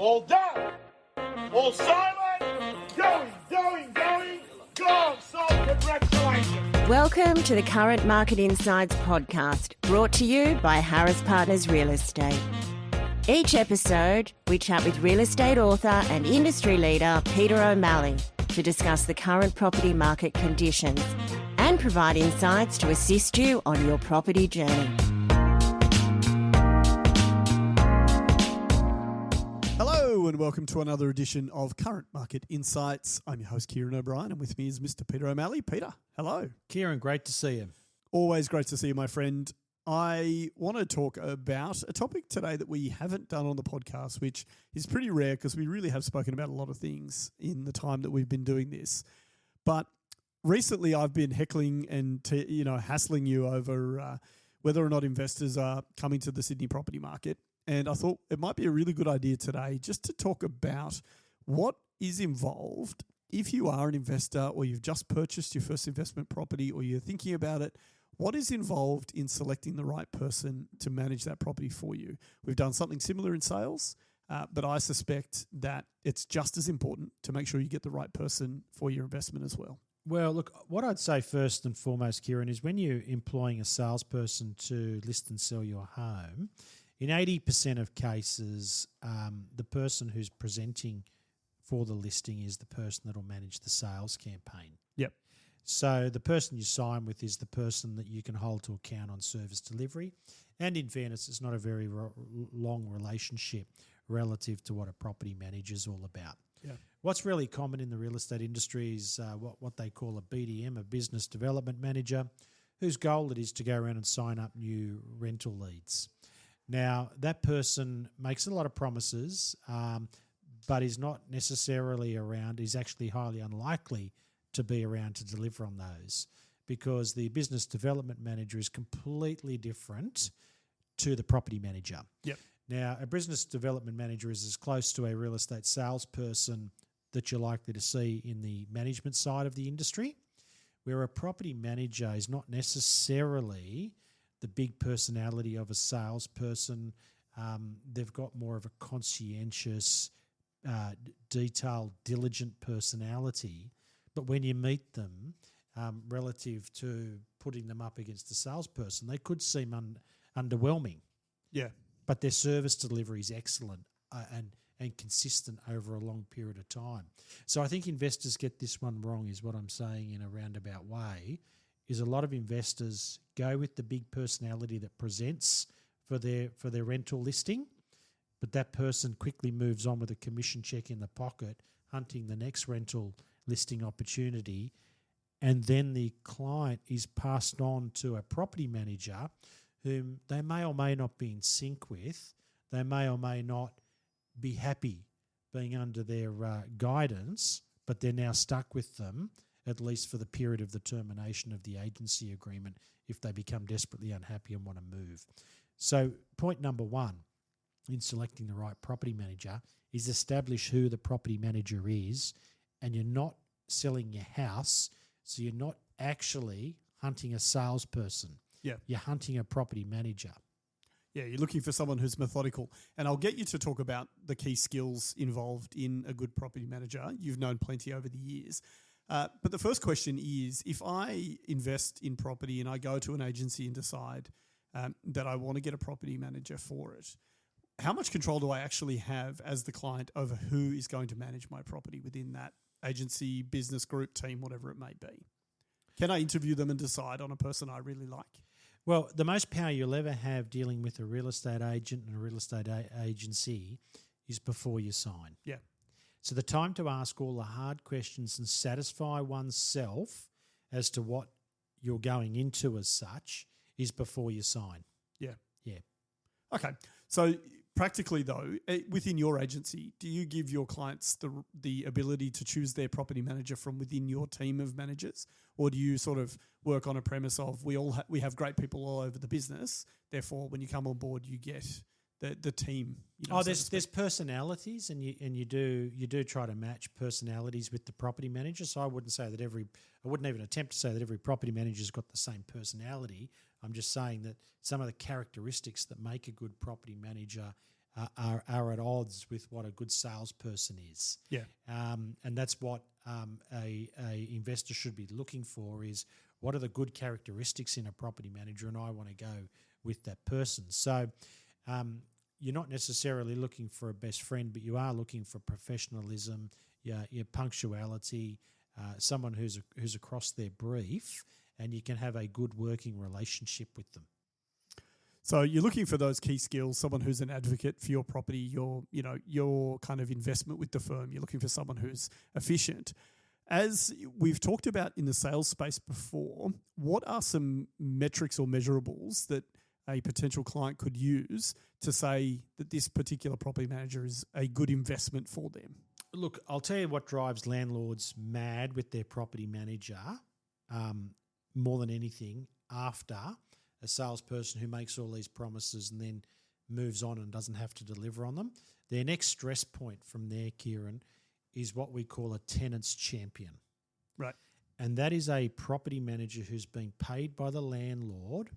All done. All silent. Going. Go. So congratulations. Welcome to the Current Market Insights podcast, brought to you by Harris Partners Real Estate. Each episode, we chat with real estate author and industry leader Peter O'Malley to discuss the current property market conditions and provide insights to assist you on your property journey. Hello and welcome to another edition of Current Market Insights. I'm your host, Ciaran O'Brien, and with me is Mr. Peter O'Malley. Peter, hello. Ciaran, great to see you. Always great to see you, my friend. I want to talk about a topic today that we haven't done on the podcast, which is pretty rare because we really have spoken about a lot of things in the time that we've been doing this. But recently I've been heckling and hassling you over whether or not investors are coming to the Sydney property market. And I thought it might be a really good idea today just to talk about what is involved if you are an investor or you've just purchased your first investment property or you're thinking about it. What is involved in selecting the right person to manage that property for you? We've done something similar in sales, but I suspect that it's just as important to make sure you get the right person for your investment as well. Well, look, what I'd say first and foremost, Ciaran, is when you're employing a salesperson to list and sell your home, in 80% of cases, the person who's presenting for the listing is the person that will manage the sales campaign. Yep. So the person you sign with is the person that you can hold to account on service delivery. And in fairness, it's not a very long relationship relative to what a property manager is all about. Yeah. What's really common in the real estate industry is what they call a BDM, a business development manager, whose goal it is to go around and sign up new rental leads. Now, that person makes a lot of promises, but is not necessarily around, is actually highly unlikely to be around to deliver on those, because the business development manager is completely different to the property manager. Yep. Now, a business development manager is as close to a real estate salesperson that you're likely to see in the management side of the industry, where a property manager is not necessarily the big personality of a salesperson. They've got more of a conscientious, detailed, diligent personality. But when you meet them, relative to putting them up against a salesperson, they could seem underwhelming. Yeah. But their service delivery is excellent and consistent over a long period of time. So I think investors get this one wrong, is what I'm saying in a roundabout way, is a lot of investors go with the big personality that presents for their rental listing, but that person quickly moves on with a commission check in the pocket, hunting the next rental listing opportunity, and then the client is passed on to a property manager whom they may or may not be in sync with. They may or may not be happy being under their guidance, but they're now stuck with them, at least for the period of the termination of the agency agreement, if they become desperately unhappy and want to move. So point number one in selecting the right property manager is establish who the property manager is, and you're not selling your house, so you're not actually hunting a salesperson. Yeah. You're hunting a property manager. Yeah, you're looking for someone who's methodical. And I'll get you to talk about the key skills involved in a good property manager. You've known plenty over the years. But the first question is, if I invest in property and I go to an agency and decide that I want to get a property manager for it, how much control do I actually have as the client over who is going to manage my property within that agency, business group, team, whatever it may be? Can I interview them and decide on a person I really like? Well, the most power you'll ever have dealing with a real estate agent and a real estate agency is before you sign. Yeah. So the time to ask all the hard questions and satisfy oneself as to what you're going into as such is before you sign. Yeah. Yeah. Okay. So practically though, within your agency, do you give your clients the ability to choose their property manager from within your team of managers? Or do you sort of work on a premise of we have great people all over the business, therefore when you come on board you get the team? There's personalities, and you do try to match personalities with the property manager. So I wouldn't even attempt to say that every property manager's got the same personality. I'm just saying that some of the characteristics that make a good property manager are at odds with what a good salesperson is. Yeah. And that's what a investor should be looking for is what are the good characteristics in a property manager, and I want to go with that person. So you're not necessarily looking for a best friend, but you are looking for professionalism, your punctuality, someone who's across their brief, and you can have a good working relationship with them. So you're looking for those key skills, someone who's an advocate for your property, your kind of investment with the firm. You're looking for someone who's efficient. As we've talked about in the sales space before, what are some metrics or measurables that a potential client could use to say that this particular property manager is a good investment for them? Look, I'll tell you what drives landlords mad with their property manager more than anything after a salesperson who makes all these promises and then moves on and doesn't have to deliver on them. Their next stress point from there, Ciaran, is what we call a tenant's champion. Right. And that is a property manager who's being paid by the landlord,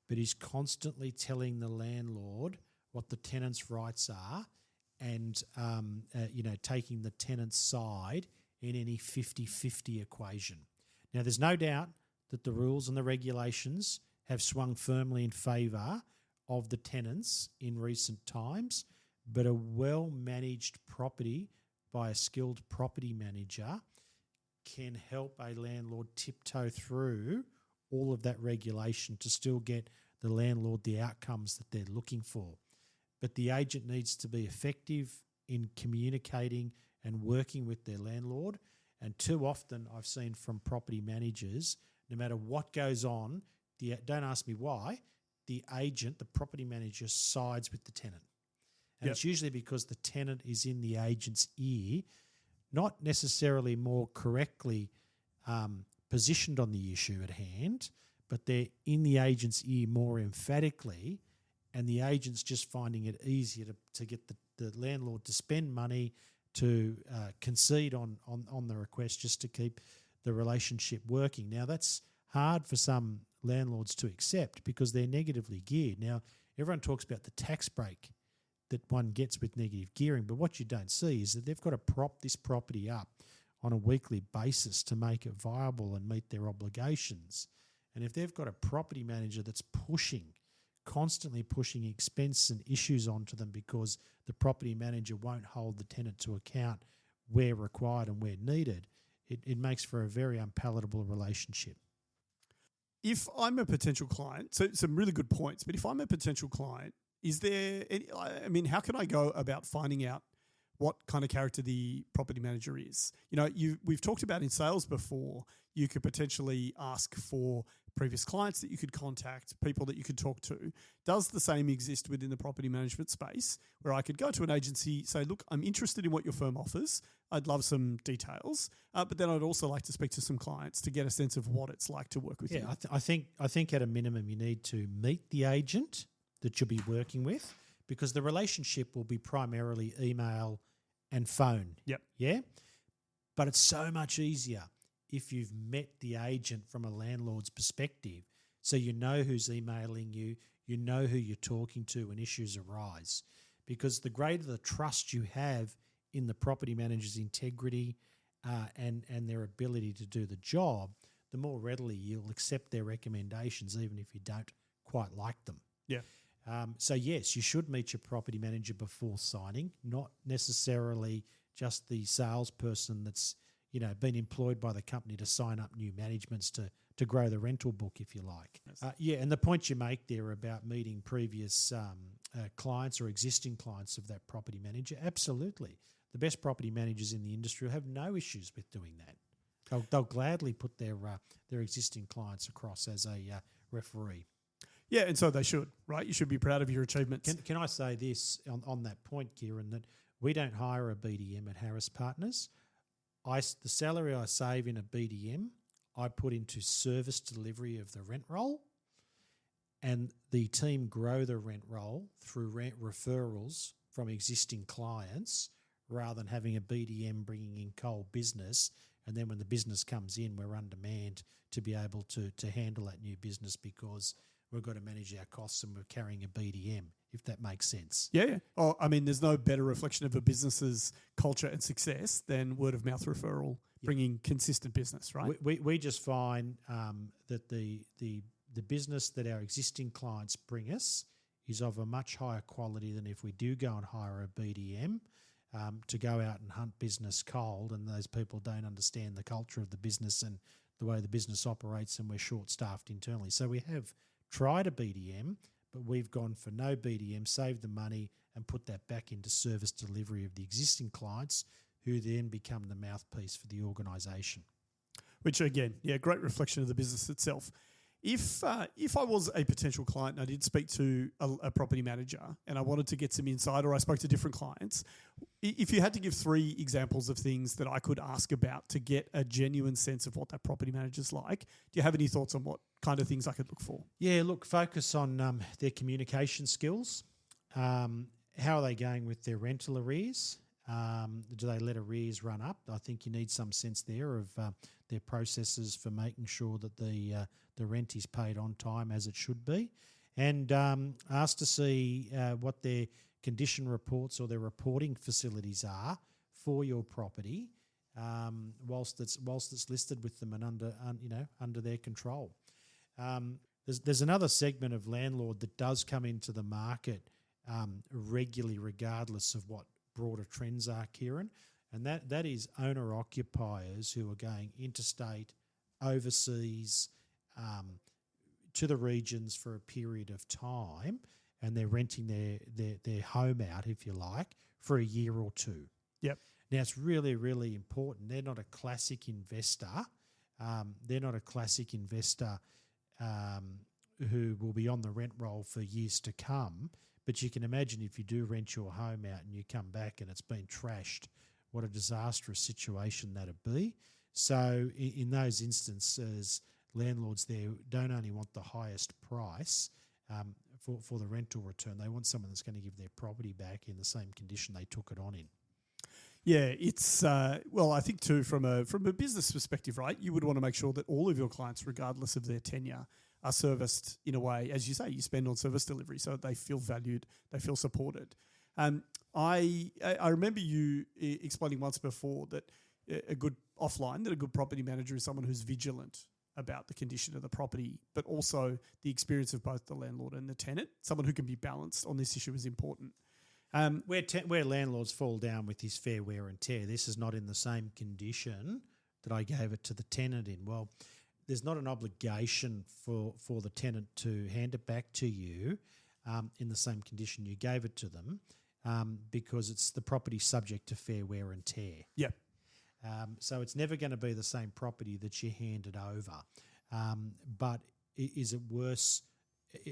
but is constantly telling the landlord what the tenant's rights are and, taking the tenant's side in any 50-50 equation. Now, there's no doubt that the rules and the regulations have swung firmly in favour of the tenants in recent times, but a well-managed property by a skilled property manager can help a landlord tiptoe through all of that regulation to still get the landlord the outcomes that they're looking for. But the agent needs to be effective in communicating and working with their landlord. And too often I've seen from property managers, no matter what goes on, don't ask me why, the agent, the property manager, sides with the tenant. And It's usually because the tenant is in the agent's ear, not necessarily more correctly positioned on the issue at hand, but they're in the agent's ear more emphatically, and the agent's just finding it easier to get the landlord to spend money to concede on the request just to keep the relationship working. Now, that's hard for some landlords to accept because they're negatively geared. Now, everyone talks about the tax break that one gets with negative gearing, but what you don't see is that they've got to prop this property up on a weekly basis to make it viable and meet their obligations. And if they've got a property manager that's constantly pushing expense and issues onto them because the property manager won't hold the tenant to account where required and where needed, it makes for a very unpalatable relationship. If I'm a potential client, so some really good points, but if I'm a potential client, is there how can I go about finding out what kind of character the property manager is? We've talked about in sales before, you could potentially ask for previous clients that you could contact, people that you could talk to. Does the same exist within the property management space where I could go to an agency, say, look, I'm interested in what your firm offers. I'd love some details, but then I'd also like to speak to some clients to get a sense of what it's like to work with you. I think at a minimum you need to meet the agent that you'll be working with because the relationship will be primarily email and phone. Yep. Yeah? But it's so much easier if you've met the agent from a landlord's perspective so you know who's emailing you, you know who you're talking to when issues arise. Because the greater the trust you have in the property manager's integrity and their ability to do the job, the more readily you'll accept their recommendations even if you don't quite like them. Yeah. So yes, you should meet your property manager before signing, not necessarily just the salesperson that's been employed by the company to sign up new managements to grow the rental book, if you like. Yes. And the point you make there about meeting previous clients or existing clients of that property manager, absolutely. The best property managers in the industry will have no issues with doing that. They'll gladly put their existing clients across as a referee. Yeah, and so they should, right? You should be proud of your achievements. Can I say this on that point, Ciaran, that we don't hire a BDM at Harris Partners. The salary I save in a BDM, I put into service delivery of the rent roll, and the team grow the rent roll through rent referrals from existing clients rather than having a BDM bringing in cold business, and then when the business comes in, we're undermanned to be able to handle that new business because we've got to manage our costs and we're carrying a BDM, if that makes sense. Yeah. Oh, I mean, there's no better reflection of a business's culture and success than word of mouth referral, bringing consistent business, right? We just find that the business that our existing clients bring us is of a much higher quality than if we do go and hire a BDM to go out and hunt business cold, and those people don't understand the culture of the business and the way the business operates, and we're short-staffed internally. So we have tried a BDM, but we've gone for no BDM, saved the money and put that back into service delivery of the existing clients, who then become the mouthpiece for the organisation. Which again, great reflection of the business itself. If I was a potential client and I did speak to a property manager and I wanted to get some insight, or I spoke to different clients, if you had to give 3 examples of things that I could ask about to get a genuine sense of what that property manager's like, do you have any thoughts on what kind of things I could look for? Yeah, look, focus on their communication skills. How are they going with their rental arrears? Do they let arrears run up? I think you need some sense there of their processes for making sure that the rent is paid on time as it should be, and ask to see what their condition reports or their reporting facilities are for your property, whilst it's listed with them and under their control. There's another segment of landlord that does come into the market regularly, regardless of what broader trends are, Ciaran, and that is owner-occupiers who are going interstate, overseas, to the regions for a period of time, and they're renting their home out, if you like, for a year or 2. Yep. Now, it's really, really important. They're not a classic investor. Who will be on the rent roll for years to come. But you can imagine if you do rent your home out and you come back and it's been trashed, what a disastrous situation that'd be. So in those instances, landlords there don't only want the highest price for the rental return. They want someone that's going to give their property back in the same condition they took it on in. Yeah, it's I think too from a business perspective, right? You would want to make sure that all of your clients, regardless of their tenure, are serviced in a way, as you say, you spend on service delivery, so they feel valued, they feel supported. I remember you explaining once before that a good property manager is someone who's vigilant about the condition of the property, but also the experience of both the landlord and the tenant. Someone who can be balanced on this issue is important. Where landlords fall down with this fair wear and tear, this is not in the same condition that I gave it to the tenant in. Well, there's not an obligation for the tenant to hand it back to you in the same condition you gave it to them, because it's the property subject to fair wear and tear. Yep. So it's never going to be the same property that you handed over. But is it worse?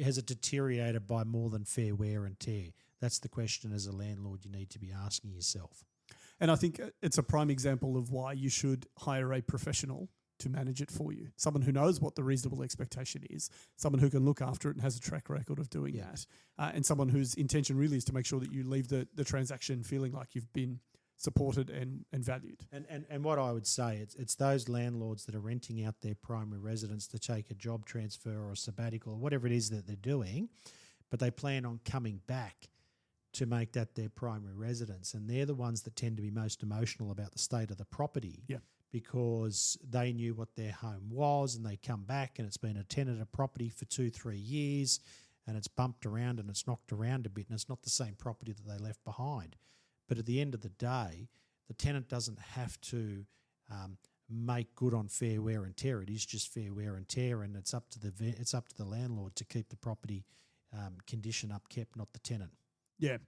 Has it deteriorated by more than fair wear and tear? That's the question as a landlord you need to be asking yourself. And I think it's a prime example of why you should hire a professional to manage it for you. Someone who knows what the reasonable expectation is, someone who can look after it and has a track record of doing that, and someone whose intention really is to make sure that you leave the transaction feeling like you've been supported and valued. And what I would say, it's those landlords that are renting out their primary residence to take a job transfer or a sabbatical or whatever it is that they're doing, but they plan on coming back to make that their primary residence. And they're the ones that tend to be most emotional about the state of the property. Yeah. Because they knew what their home was and they come back and it's been a tenanted property for 2-3 years and it's bumped around and it's knocked around a bit and it's not the same property that they left behind. But at the end of the day, the tenant doesn't have to make good on fair wear and tear. It is just fair wear and tear, and it's up to the landlord to keep the property condition upkept, not the tenant. Yeah.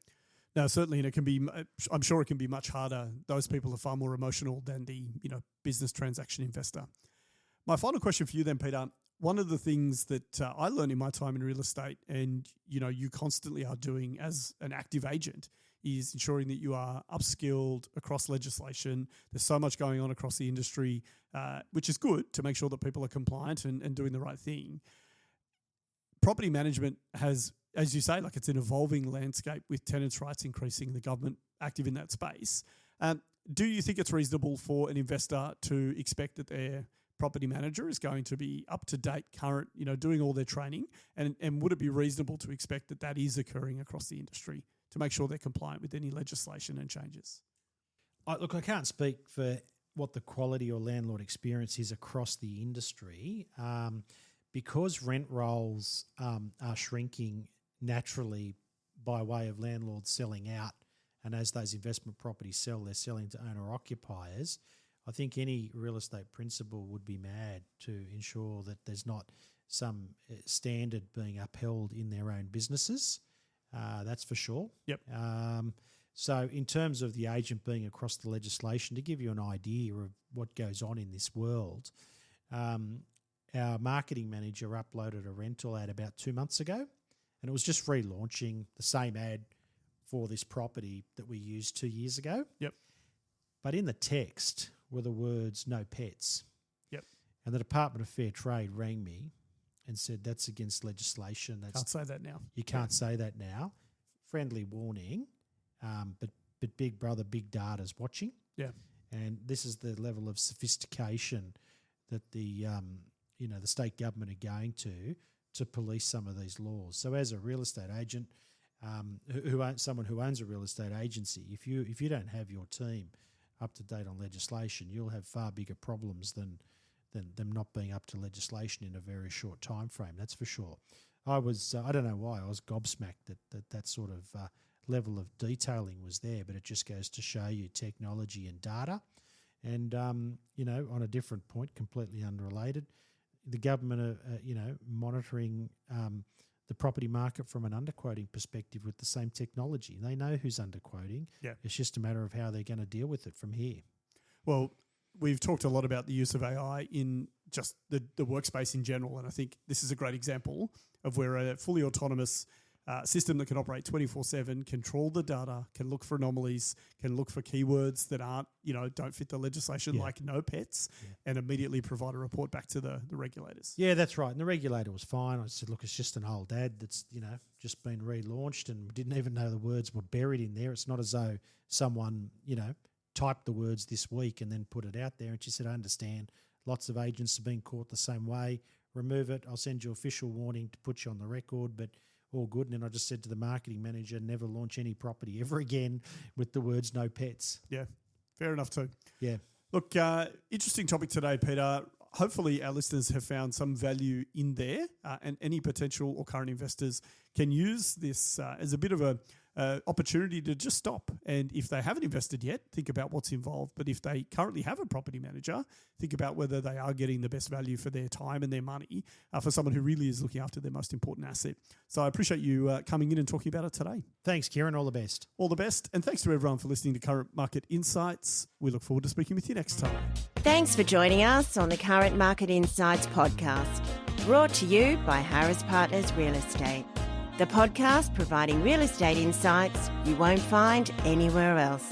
No, certainly, and it can be. I'm sure it can be much harder. Those people are far more emotional than the business transaction investor. My final question for you, then, Peter. One of the things that I learned in my time in real estate, and you constantly are doing as an active agent, is ensuring that you are upskilled across legislation. There's so much going on across the industry, which is good to make sure that people are compliant and doing the right thing. Property management has, as you say, it's an evolving landscape with tenants' rights increasing, the government active in that space. Do you think it's reasonable for an investor to expect that their property manager is going to be up to date, current, doing all their training? And would it be reasonable to expect that that is occurring across the industry to make sure they're compliant with any legislation and changes? Look, I can't speak for what the quality or landlord experience is across the industry. Because rent rolls are shrinking naturally by way of landlords selling out, and as those investment properties sell, they're selling to owner-occupiers, I think any real estate principal would be mad to ensure that there's not some standard being upheld in their own businesses. That's for sure. Yep. So in terms of the agent being across the legislation, to give you an idea of what goes on in this world, our marketing manager uploaded a rental ad about 2 months ago, and it was just relaunching the same ad for this property that we used 2 years ago. Yep. But in the text were the words "no pets." Yep. And the Department of Fair Trade rang me and said that's against legislation. Can't say that now. You can't say that now. Friendly warning, but Big Brother, Big Data's watching. Yeah. And this is the level of sophistication that the state government are going to police some of these laws. So as a real estate agent, someone who owns a real estate agency, if you don't have your team up to date on legislation, you'll have far bigger problems than them not being up to legislation in a very short time frame. That's for sure. I don't know why, I was gobsmacked that sort of level of detailing was there, but it just goes to show you technology and data. And, on a different point, completely unrelated, the government are, monitoring the property market from an underquoting perspective with the same technology. They know who's underquoting. Yeah. It's just a matter of how they're going to deal with it from here. Well, we've talked a lot about the use of AI in just the workspace in general, and I think this is a great example of where a fully autonomous system that can operate 24/7, control the data, can look for anomalies, can look for keywords that aren't, don't fit the legislation, like no pets, and immediately provide a report back to the regulators. Yeah, that's right. And the regulator was fine. I said, look, it's just an old ad that's, just been relaunched and didn't even know the words were buried in there. It's not as though someone, typed the words this week and then put it out there. And she said, I understand. Lots of agents have been caught the same way. Remove it. I'll send you official warning to put you on the record, but all good. And then I just said to the marketing manager, never launch any property ever again with the words no pets. Yeah, fair enough too. Yeah. Look, interesting topic today, Peter. Hopefully our listeners have found some value in there, and any potential or current investors can use this as a bit of a opportunity to just stop. And if they haven't invested yet, think about what's involved. But if they currently have a property manager, think about whether they are getting the best value for their time and their money for someone who really is looking after their most important asset. So I appreciate you coming in and talking about it today. Thanks, Ciaran. All the best. All the best. And thanks to everyone for listening to Current Market Insights. We look forward to speaking with you next time. Thanks for joining us on the Current Market Insights podcast, brought to you by Harris Partners Real Estate, the podcast providing real estate insights you won't find anywhere else.